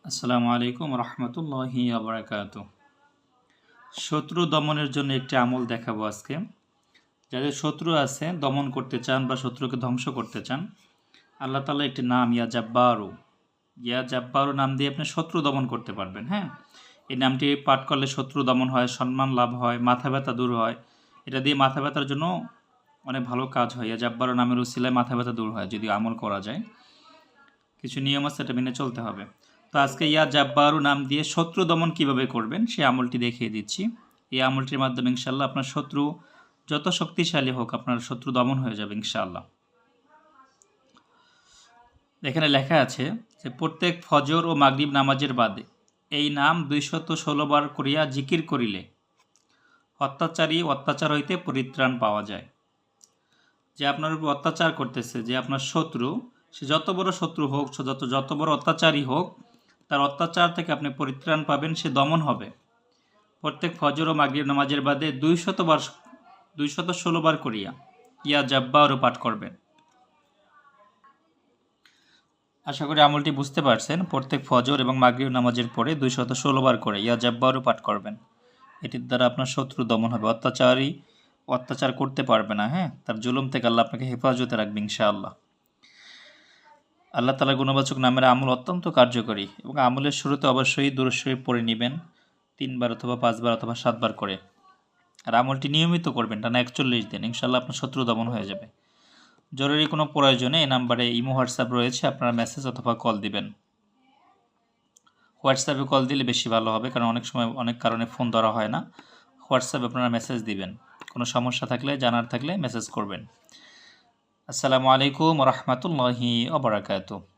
আসসালামু আলাইকুম রহমতুল্লাহি আবরাকাত। শত্রু দমনের জন্য একটি আমল দেখাবো আজকে। যাদের শত্রু আছে, দমন করতে চান বা শত্রুকে ধ্বংস করতে চান, আল্লাহ তাআলা একটি নাম ইয়া জাব্বারু নাম দিয়ে আপনি শত্রু দমন করতে পারবেন। হ্যাঁ, এই নামটি পাঠ করলে শত্রু দমন হয়, সম্মান লাভ হয়, মাথা ব্যথা দূর হয়। এটা দিয়ে মাথা ব্যথার জন্য অনেক ভালো কাজ হয়। ইয়া জাব্বারু নামের উসিলায় মাথা ব্যথা দূর হয় যদি আমল করা যায়। কিছু নিয়ম আছে, সেটা মেনে চলতে হবে। তো আজকে ইয়া জাব্বারু নাম দিয়ে শত্রু দমন কিভাবে করবেন সেই আমলটি দেখিয়ে দিচ্ছি। এই আমলটির মাধ্যমে ইনশাআল্লাহ আপনার শত্রু যত শক্তিশালী হোক, আপনার শত্রু দমন হয়ে যাবে ইনশাআল্লাহ। এখানে লেখা আছে যে প্রত্যেক ফজর ও মাগরিব নামাজের বাদে এই নাম 216 বার করিয়া জিকির করিলে অত্যাচার হইতে পরিত্রাণ পাওয়া যায়। যে আপনার উপর অত্যাচার করতেছে, যে আপনার শত্রু, সে যত বড় শত্রু হোক, যত বড় অত্যাচারী হোক, তার অত্যাচার থেকে আপনি পরিত্রাণ পাবেন, সে দমন হবে। প্রত্যেক ফজর ও মাগরিব নামাজের বাদে 216 বার করিয়া ইয়া জাব্বারু পাঠ করবেন। আশা করি আমলটি বুঝতে পারছেন। প্রত্যেক ফজর এবং মাগরিব নামাজের পরে 216 বার করে ইয়া জাব্বারু পাঠ করবেন। এটির দ্বারা আপনার শত্রু দমন হবে, অত্যাচার করতে পারবে না। হ্যাঁ, তার জুলুম থেকে আল্লাহ আপনাকে হেফাজতে রাখবে ইনশাআল্লাহ। আল্লাহ তাআলার গুণবাচক নামের আমল অত্যন্ত কার্যকরী, এবং আমলের শুরুতে অবশ্যই দুরূদ শরীফ পড়ে নেবেন 3 বার অথবা 5 বার অথবা 7 বার করে। আর আমলটি নিয়মিত করবেন টানা 41 দিন, ইনশাআল্লাহ আপনার শত্রু দমন হয়ে যাবে। জরুরি কোনো প্রয়োজনে এই নাম্বারে ইমো হোয়াটসঅ্যাপ রয়েছে, আপনারা মেসেজ অথবা কল দিবেন। হোয়াটসঅ্যাপে কল দিলে বেশি ভালো হবে, কারণ অনেক সময় অনেক কারণে ফোন ধরা হয় না। হোয়াটসঅ্যাপে আপনারা মেসেজ দিবেন, কোনো সমস্যা থাকলে, জানার থাকলে মেসেজ করবেন। আসসালামু আলাইকুম রহমতুল্লাহি ওয়া বারাকাতুহু।